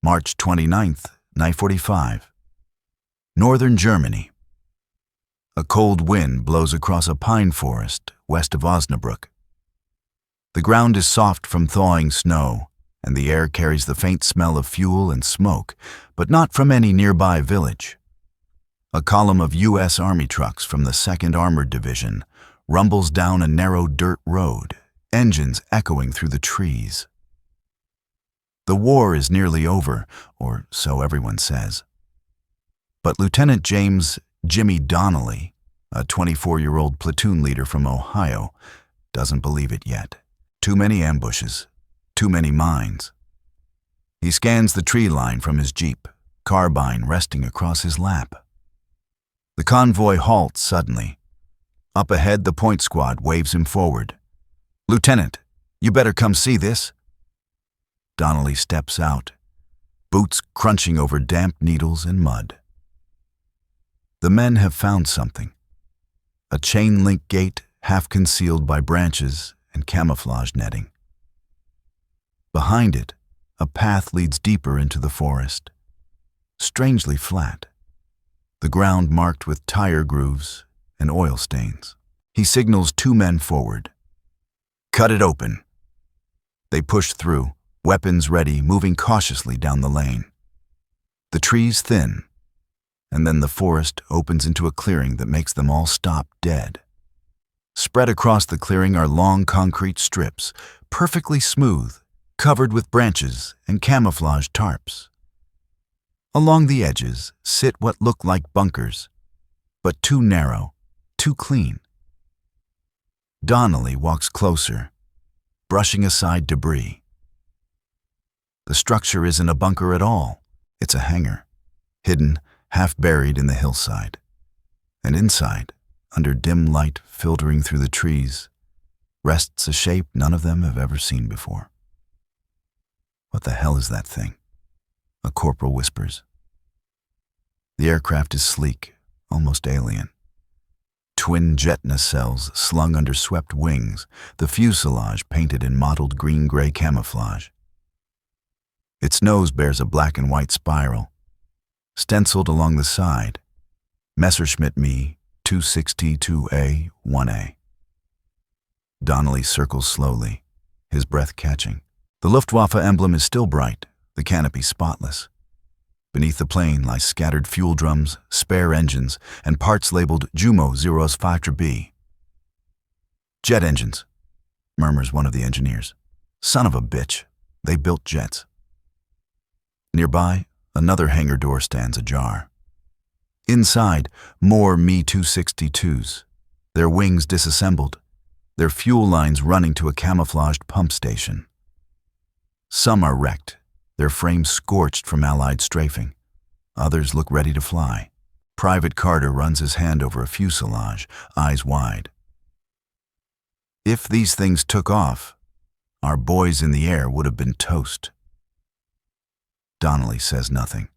March 29th, 9:45. Northern Germany. A cold wind blows across a pine forest west of Osnabrück. The ground is soft from thawing snow, and the air carries the faint smell of fuel and smoke, but not from any nearby village. A column of U.S. Army trucks from the 2nd Armored Division rumbles down a narrow dirt road, engines echoing through the trees. The war is nearly over, or so everyone says. But Lieutenant James "Jimmy" Donnelly, a 24-year-old platoon leader from Ohio, doesn't believe it yet. Too many ambushes, too many mines. He scans the tree line from his Jeep, carbine resting across his lap. The convoy halts suddenly. Up ahead, the point squad waves him forward. "Lieutenant, you better come see this." Donnelly steps out, boots crunching over damp needles and mud. The men have found something. A chain-link gate half concealed by branches and camouflage netting. Behind it, a path leads deeper into the forest, strangely flat, the ground marked with tire grooves and oil stains. He signals 2 men forward. "Cut it open." They push through, weapons ready, moving cautiously down the lane. The trees thin, and then the forest opens into a clearing that makes them all stop dead. Spread across the clearing are long concrete strips, perfectly smooth, covered with branches and camouflage tarps. Along the edges sit what look like bunkers, but too narrow, too clean. Donnelly walks closer, brushing aside debris. The structure isn't a bunker at all. It's a hangar, hidden, half buried in the hillside. And inside, under dim light filtering through the trees, rests a shape none of them have ever seen before. "What the hell is that thing?" a corporal whispers. The aircraft is sleek, almost alien. Twin jet nacelles slung under swept wings, the fuselage painted in mottled green-gray camouflage. Its nose bears a black and white spiral. Stenciled along the side, Messerschmitt Me 262A 1A. Donnelly circles slowly, his breath catching. The Luftwaffe emblem is still bright, the canopy spotless. Beneath the plane lie scattered fuel drums, spare engines, and parts labeled Jumo 053B. "Jet engines," murmurs one of the engineers. "Son of a bitch, they built jets." Nearby, another hangar door stands ajar. Inside, more Me-262s, their wings disassembled, their fuel lines running to a camouflaged pump station. Some are wrecked, their frames scorched from Allied strafing. Others look ready to fly. Private Carter runs his hand over a fuselage, eyes wide. If these things took off, our boys in the air would have been toast. Donnelly says nothing.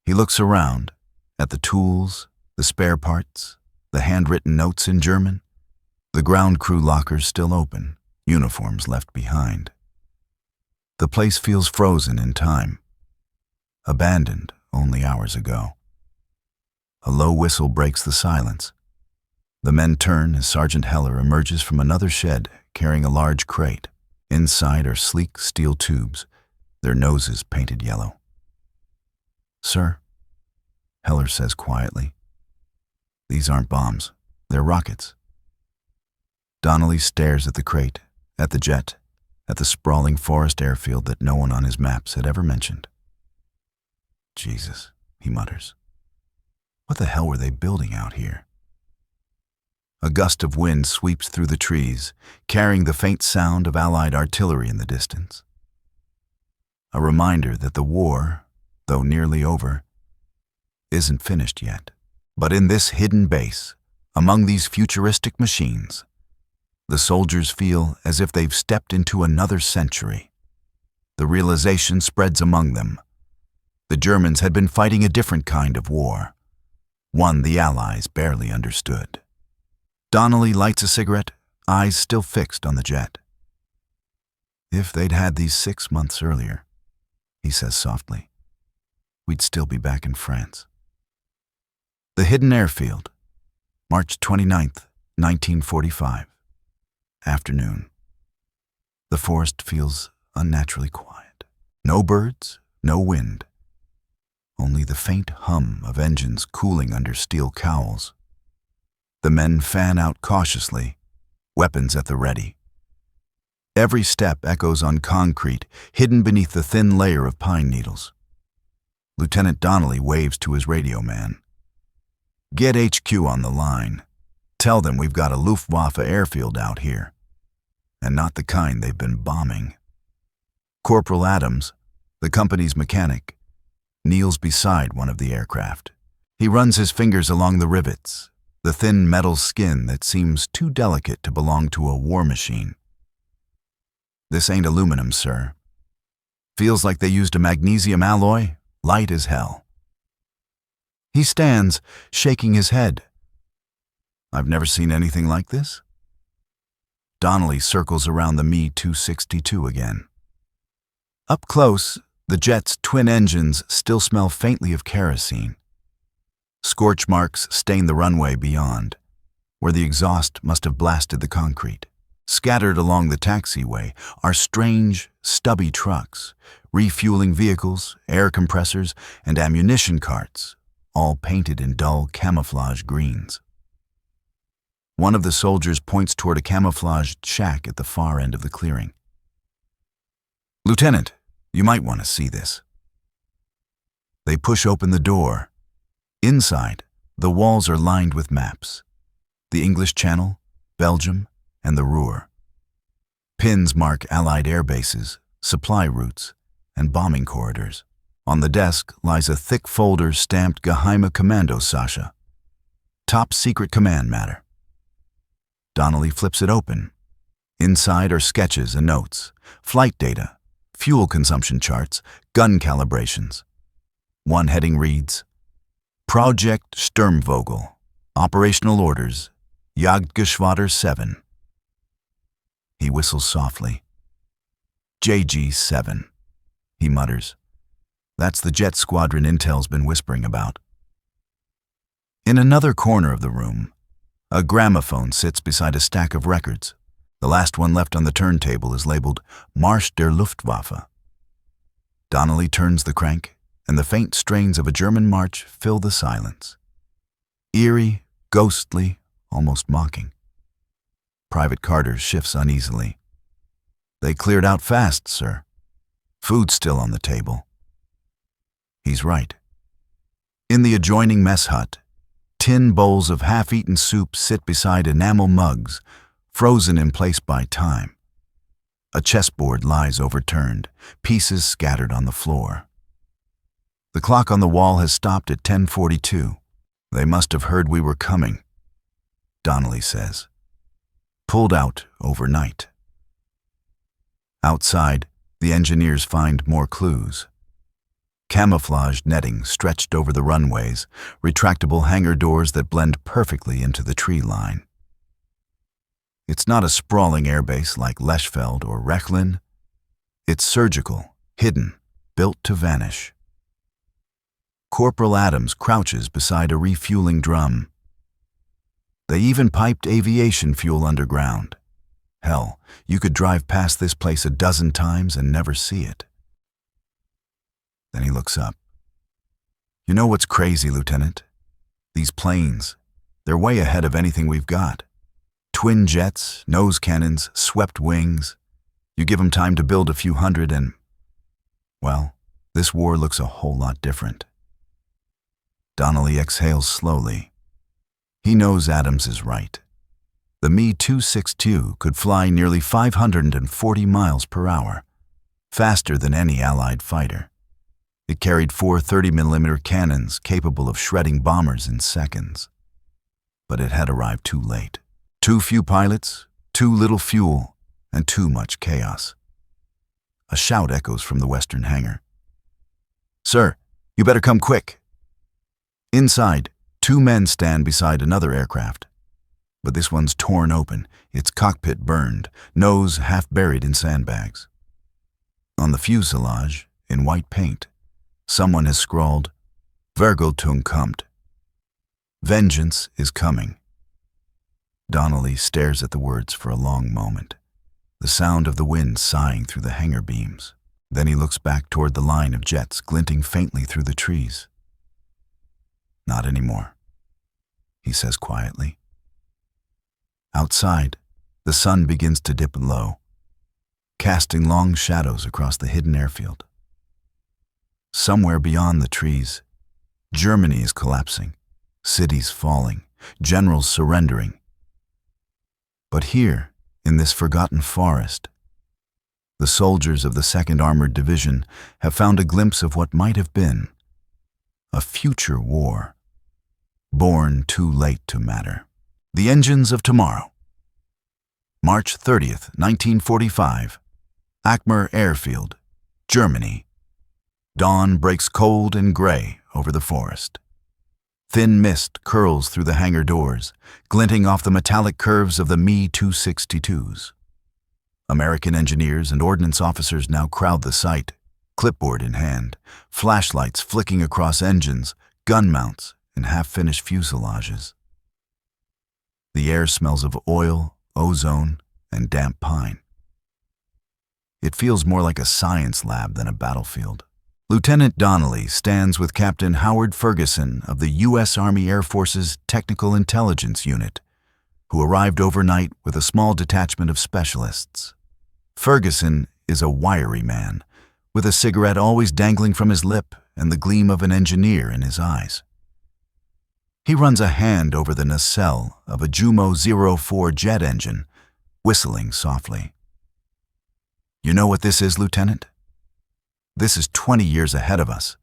He looks around, at the tools, the spare parts, the handwritten notes in German. The ground crew lockers still open, uniforms left behind. The place feels frozen in time, abandoned only hours ago. A low whistle breaks the silence. The men turn as Sergeant Heller emerges from another shed carrying a large crate. Inside are sleek steel tubes, their noses painted yellow. "Sir," Heller says quietly, "these aren't bombs, they're rockets." Donnelly stares at the crate, at the jet, at the sprawling forest airfield that no one on his maps had ever mentioned. "Jesus," he mutters. "What the hell were they building out here?" A gust of wind sweeps through the trees, carrying the faint sound of Allied artillery in the distance. A reminder that the war, though nearly over, isn't finished yet. But in this hidden base, among these futuristic machines, the soldiers feel as if they've stepped into another century. The realization spreads among them. The Germans had been fighting a different kind of war, one the Allies barely understood. Donnelly lights a cigarette, eyes still fixed on the jet. If they'd had these 6 months earlier, he says softly. We'd still be back in France. The Hidden Airfield, March 29th, 1945. Afternoon. The forest feels unnaturally quiet. No birds, no wind. Only the faint hum of engines cooling under steel cowls. The men fan out cautiously, weapons at the ready. Every step echoes on concrete, hidden beneath the thin layer of pine needles. Lieutenant Donnelly waves to his radio man. Get HQ on the line. Tell them we've got a Luftwaffe airfield out here, and not the kind they've been bombing. Corporal Adams, the company's mechanic, kneels beside one of the aircraft. He runs his fingers along the rivets, the thin metal skin that seems too delicate to belong to a war machine. This ain't aluminum, sir. Feels like they used a magnesium alloy, light as hell. He stands, shaking his head. I've never seen anything like this. Donnelly circles around the Me-262 again. Up close, the jet's twin engines still smell faintly of kerosene. Scorch marks stain the runway beyond, where the exhaust must have blasted the concrete. Scattered along the taxiway are strange, stubby trucks, refueling vehicles, air compressors, and ammunition carts, all painted in dull camouflage greens. One of the soldiers points toward a camouflaged shack at the far end of the clearing. Lieutenant, you might want to see this. They push open the door. Inside, the walls are lined with maps. The English Channel, Belgium, and the Ruhr. Pins mark Allied air bases, supply routes, and bombing corridors. On the desk lies a thick folder stamped Geheime Kommando Sascha. Top secret command matter. Donnelly flips it open. Inside are sketches and notes, flight data, fuel consumption charts, gun calibrations. One heading reads, Project Sturmvogel, Operational Orders, Jagdgeschwader 7. He whistles softly. JG-7, he mutters. That's the jet squadron Intel's been whispering about. In another corner of the room, a gramophone sits beside a stack of records. The last one left on the turntable is labeled Marsch der Luftwaffe. Donnelly turns the crank, and the faint strains of a German march fill the silence. Eerie, ghostly, almost mocking. Private Carter shifts uneasily. They cleared out fast, sir. Food's still on the table. He's right. In the adjoining mess hut, tin bowls of half-eaten soup sit beside enamel mugs, frozen in place by time. A chessboard lies overturned, pieces scattered on the floor. The clock on the wall has stopped at 10:42. They must have heard we were coming, Donnelly says. Pulled out overnight. Outside, the engineers find more clues. Camouflaged netting stretched over the runways, retractable hangar doors that blend perfectly into the tree line. It's not a sprawling airbase like Lechfeld or Rechlin. It's surgical, hidden, built to vanish. Corporal Adams crouches beside a refueling drum. They even piped aviation fuel underground. Hell, you could drive past this place a dozen times and never see it. Then he looks up. You know what's crazy, Lieutenant? These planes, they're way ahead of anything we've got. Twin jets, nose cannons, swept wings. You give them time to build a few hundred and, well, this war looks a whole lot different. Donnelly exhales slowly. He knows Adams is right. The Me-262 could fly nearly 540 miles per hour, faster than any Allied fighter. It carried 4 30mm cannons capable of shredding bombers in seconds. But it had arrived too late. Too few pilots, too little fuel, and too much chaos. A shout echoes from the western hangar. Sir, you better come quick. Inside, 2 men stand beside another aircraft. But this one's torn open, its cockpit burned, nose half buried in sandbags. On the fuselage, in white paint, someone has scrawled, Vergeltung kommt. Vengeance is coming. Donnelly stares at the words for a long moment, the sound of the wind sighing through the hangar beams. Then he looks back toward the line of jets glinting faintly through the trees. Not anymore, he says quietly. Outside, the sun begins to dip low, casting long shadows across the hidden airfield. Somewhere beyond the trees, Germany is collapsing, cities falling, generals surrendering. But here, in this forgotten forest, the soldiers of the 2nd Armored Division have found a glimpse of what might have been a future war, born too late to matter. The Engines of Tomorrow. March 30th, 1945. Akmer Airfield, Germany. Dawn breaks cold and gray over the forest. Thin mist curls through the hangar doors, glinting off the metallic curves of the Me-262s. American engineers and ordnance officers now crowd the site, clipboard in hand, flashlights flicking across engines, gun mounts, and half-finished fuselages. The air smells of oil, ozone, and damp pine. It feels more like a science lab than a battlefield. Lieutenant Donnelly stands with Captain Howard Ferguson of the U.S. Army Air Force's Technical Intelligence Unit, who arrived overnight with a small detachment of specialists. Ferguson is a wiry man, with a cigarette always dangling from his lip and the gleam of an engineer in his eyes. He runs a hand over the nacelle of a Jumo 04 jet engine, whistling softly. You know what this is, Lieutenant? This is 20 years ahead of us.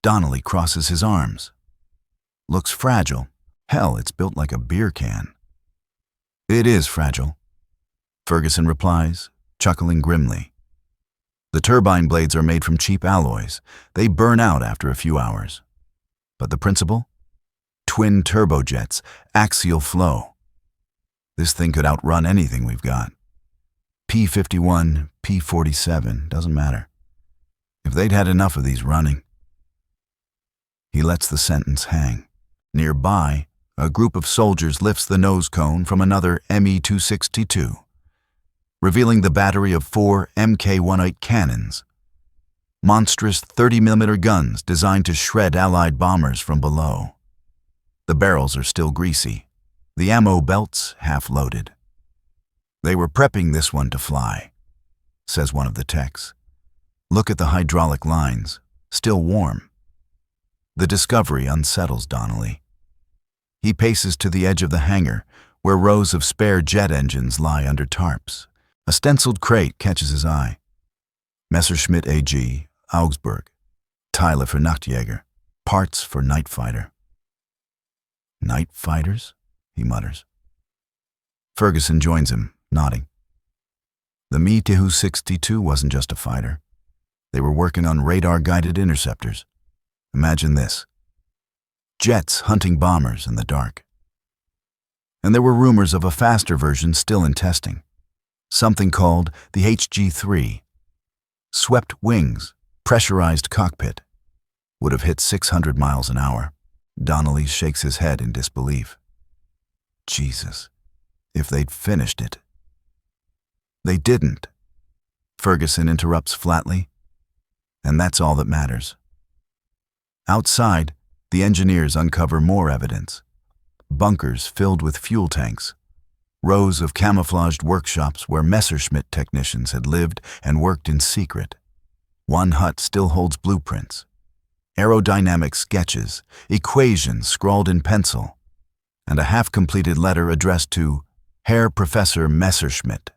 Donnelly crosses his arms. Looks fragile. Hell, it's built like a beer can. It is fragile, Ferguson replies, chuckling grimly. The turbine blades are made from cheap alloys. They burn out after a few hours. But the principle? Twin turbojets, axial flow. This thing could outrun anything we've got. P-51, P-47, doesn't matter. If they'd had enough of these running. He lets the sentence hang. Nearby, a group of soldiers lifts the nose cone from another Me-262, revealing the battery of 4 Mk-18 cannons, monstrous 30mm guns designed to shred Allied bombers from below. The barrels are still greasy, the ammo belts half-loaded. They were prepping this one to fly, says one of the techs. Look at the hydraulic lines, still warm. The discovery unsettles Donnelly. He paces to the edge of the hangar, where rows of spare jet engines lie under tarps. A stenciled crate catches his eye. Messerschmitt AG, Augsburg. Teile für Nachtjäger. Parts for night fighter. Night fighters? He mutters. Ferguson joins him, nodding. The Me-262 wasn't just a fighter. They were working on radar-guided interceptors. Imagine this. Jets hunting bombers in the dark. And there were rumors of a faster version still in testing. Something called the HG-3. Swept wings, pressurized cockpit. Would have hit 600 miles an hour. Donnelly shakes his head in disbelief. Jesus, if they'd finished it. They didn't. Ferguson interrupts flatly. And that's all that matters. Outside, the engineers uncover more evidence. Bunkers filled with fuel tanks. Rows of camouflaged workshops where Messerschmitt technicians had lived and worked in secret. One hut still holds blueprints. Aerodynamic sketches, equations scrawled in pencil, and a half-completed letter addressed to Herr Professor Messerschmitt.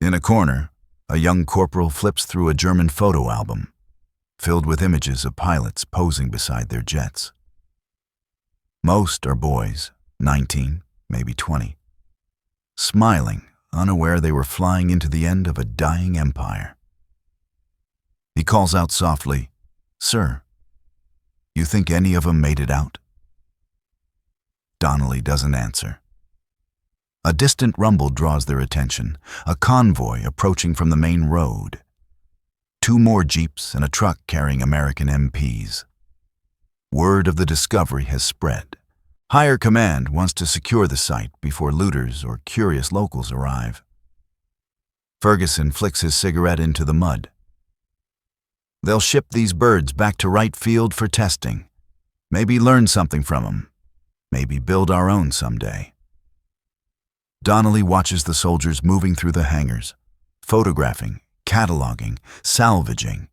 In a corner, a young corporal flips through a German photo album, filled with images of pilots posing beside their jets. Most are boys, 19, maybe 20, smiling, unaware they were flying into the end of a dying empire. He calls out softly, "Sir, you think any of 'em made it out?" Donnelly doesn't answer. A distant rumble draws their attention, a convoy approaching from the main road. 2 more jeeps and a truck carrying American MPs. Word of the discovery has spread. Higher command wants to secure the site before looters or curious locals arrive. Ferguson flicks his cigarette into the mud. They'll ship these birds back to right field for testing. Maybe learn something from them. Maybe build our own someday. Donnelly watches the soldiers moving through the hangars, photographing, cataloging, salvaging,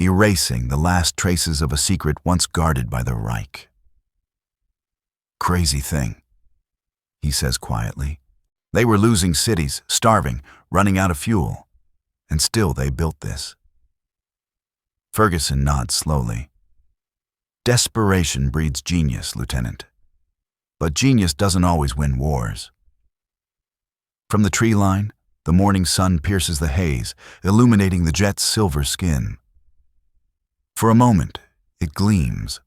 erasing the last traces of a secret once guarded by the Reich. Crazy thing, he says quietly. They were losing cities, starving, running out of fuel, and still they built this. Ferguson nods slowly. Desperation breeds genius, Lieutenant. But genius doesn't always win wars. From the tree line, the morning sun pierces the haze, illuminating the jet's silver skin. For a moment, it gleams.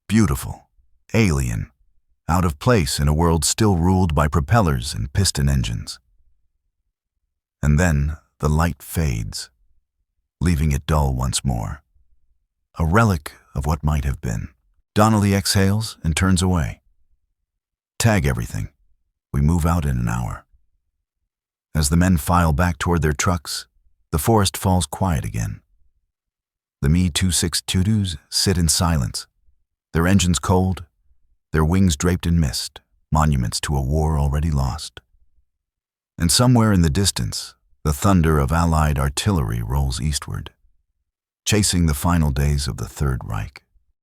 Beautiful, alien, out of place in a world still ruled by propellers and piston engines. And then the light fades, leaving it dull once more. A relic of what might have been. Donnelly exhales and turns away. Tag everything. We move out in an hour. As the men file back toward their trucks, the forest falls quiet again. The Me-2622s sit in silence, their engines cold, their wings draped in mist, monuments to a war already lost. And somewhere in the distance, the thunder of Allied artillery rolls eastward, chasing the final days of the Third Reich.